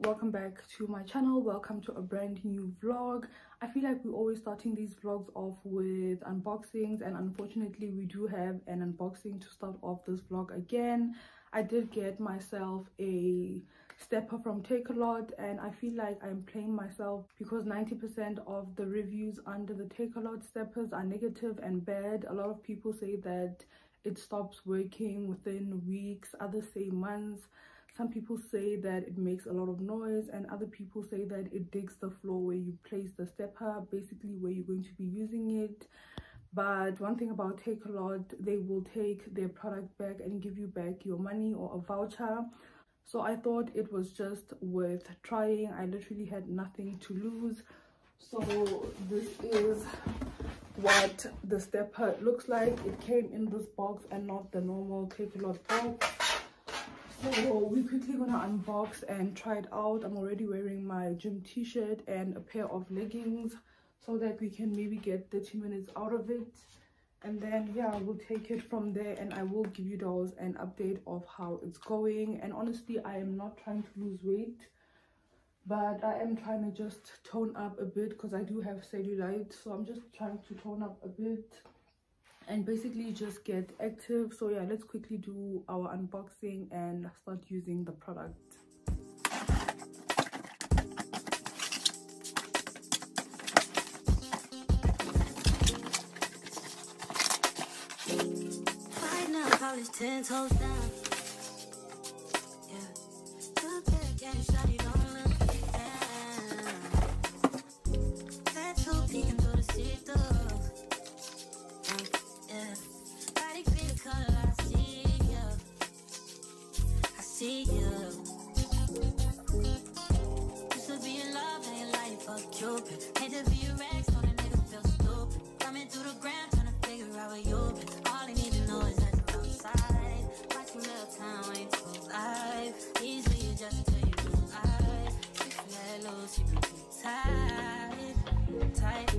welcome back to my channel. Welcome to a brand new vlog. I feel like we're always starting these vlogs off with unboxings, and unfortunately we do have an unboxing to start off this vlog again. I did get myself a stepper from Takealot, and I feel like I'm playing myself because 90% of the reviews under the Takealot steppers are negative and bad. A lot of people say that it stops working within weeks, others say months. Some people say that it makes a lot of noise, and other people say that it digs the floor where you place the stepper, basically where you're going to be using it. But one thing about Takealot, they will take their product back and give you back your money or a voucher. So I thought it was just worth trying. I literally had nothing to lose. So this is what the stepper looks like. It came in this box and not the normal Takealot box. So we're quickly gonna unbox and try it out. I'm already wearing my gym t-shirt and a pair of leggings so that we can maybe get 30 minutes out of it, and then yeah, we'll take it from there, and I will give you guys an update of how it's going. And honestly, I am not trying to lose weight, but I am trying to just tone up a bit because I do have cellulite. So I'm just trying to tone up a bit and basically just get active. So yeah, let's quickly do our unboxing and start using the product. Right now, college 10 toes down. Yeah, good bad, getting shawty, don't look down. That's who peeking through the see-through. See you. Used to be in love, now your life a Cupid. Hate to be your ex, know the nigga feel stupid. Coming through the ground, trying to figure out where you been. All I need to know is that you're outside. Watching real time, waiting to live. Easily adjust to you live. If you let loose, you be too tight. Tight.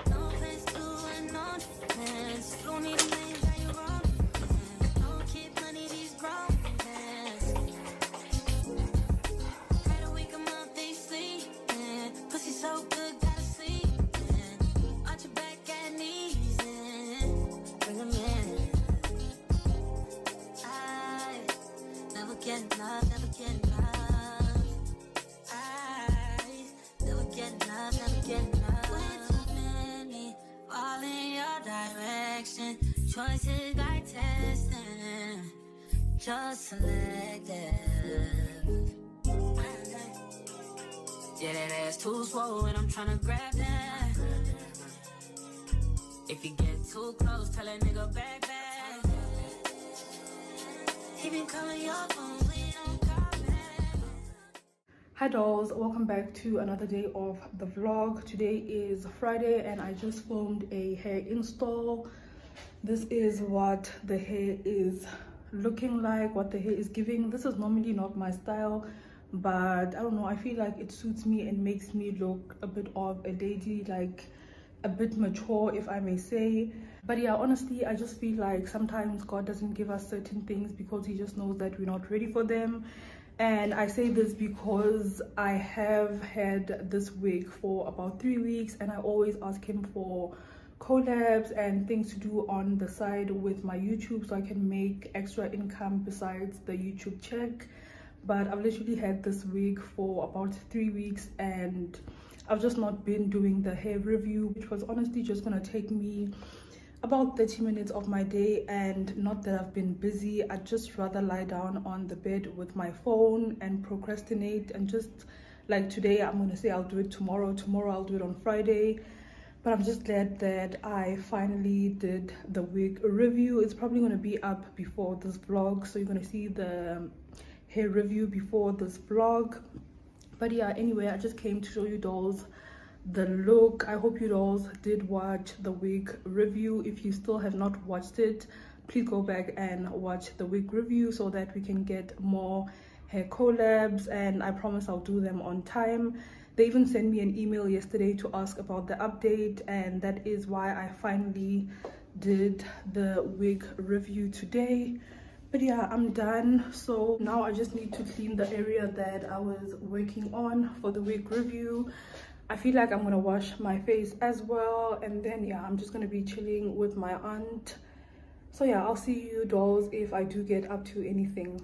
No place to and no defense. Don't need a name that you're wrong. Don't keep money, these grown. So good, gotta sleep in. Arch your back and knees in. Bring them in. I never get enough, never get enough. I never get enough, never get enough. Way too many fall in your direction. Choices got testing, just selective. Yeah, that ass too swollen, I'm tryna grab that. If you get too close, tell that nigga back. He been calling your phone, we don't call back. Hi dolls, welcome back to another day of the vlog. Today is Friday and I just filmed a hair install. This is what the hair is looking like, what the hair is giving. This is normally not my style, but I don't know, I feel like it suits me and makes me look a bit of a lady, like a bit mature, if I may say. But yeah, honestly, I just feel like sometimes God doesn't give us certain things because he just knows that we're not ready for them. And I say this because I have had this wig for about 3 weeks, and I always ask him for collabs and things to do on the side with my YouTube so I can make extra income besides the YouTube check. But I've literally had this wig for about 3 weeks and I've just not been doing the hair review, which was honestly just gonna take me about 30 minutes of my day. And not that I've been busy, I'd just rather lie down on the bed with my phone and procrastinate, and just like today I'm gonna say I'll do it tomorrow, I'll do it on Friday. But I'm just glad that I finally did the wig review. It's probably gonna be up before this vlog, so you're gonna see the hair review before this vlog. But yeah, anyway, I just came to show you dolls the look. I hope you dolls did watch the wig review. If you still have not watched it, please go back and watch the wig review so that we can get more hair collabs, and I promise I'll do them on time. They even sent me an email yesterday to ask about the update, and that is why I finally did the wig review today. But yeah, I'm done. So now I just need to clean the area that I was working on for the wig review. I feel like I'm gonna wash my face as well, and then yeah, I'm just gonna be chilling with my aunt. So yeah, I'll see you dolls if I do get up to anything.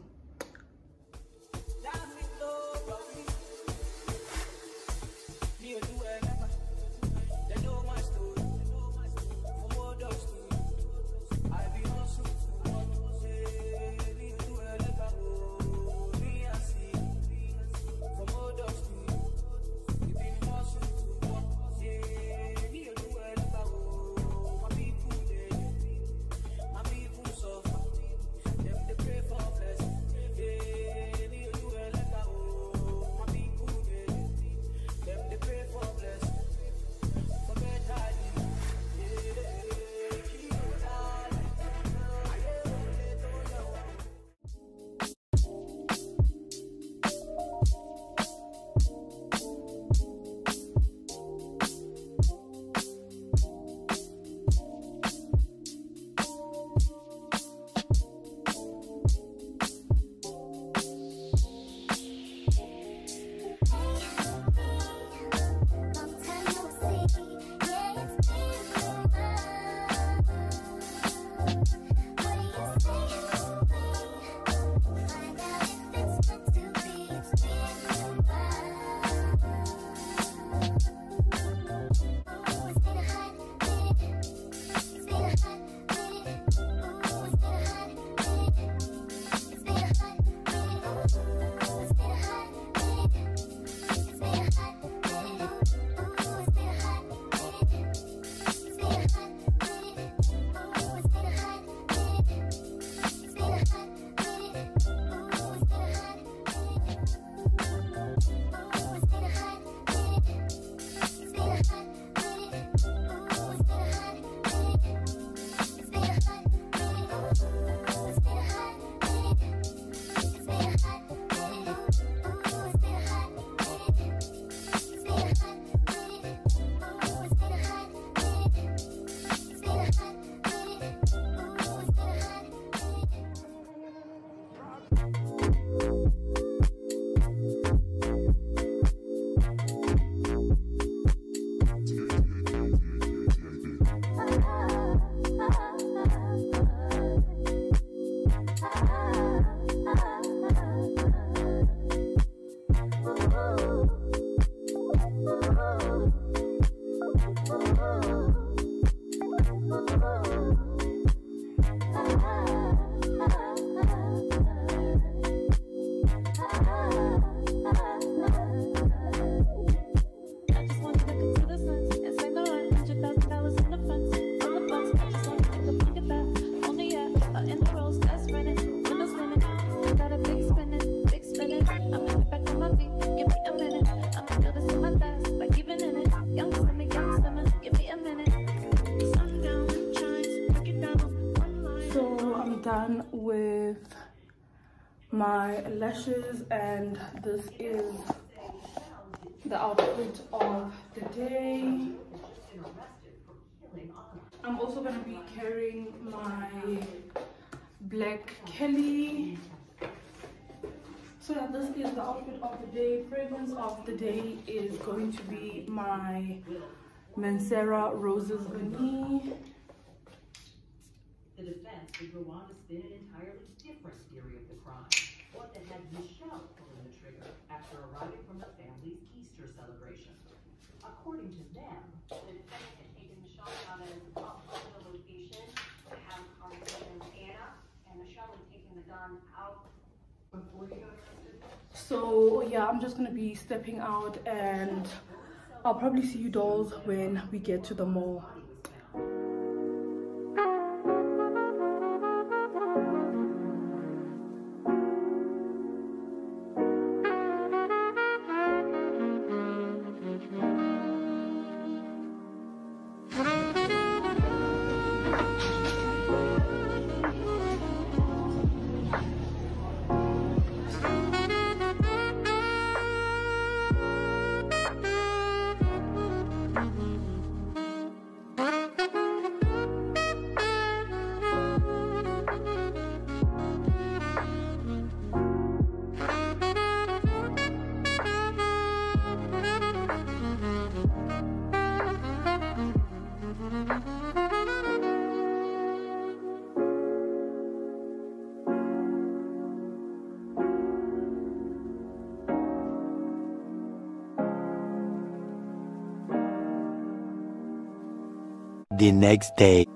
Done with my lashes, and this is the outfit of the day. I'm also going to be carrying my black Kelly. So yeah, this is the outfit of the day. Fragrance of the day is going to be my Mancera Roses Vanille. The defense would go on to spin an entirely different theory of the crime, one that had Michelle pulling the trigger after arriving from the family's Easter celebration. According to them, the defendant had taken Michelle out of the location to have a conversation with Anna, and Michelle had taken the gun out before you got arrested. So yeah, I'm just gonna be stepping out, and I'll probably see you dolls when we get to the mall. The next day.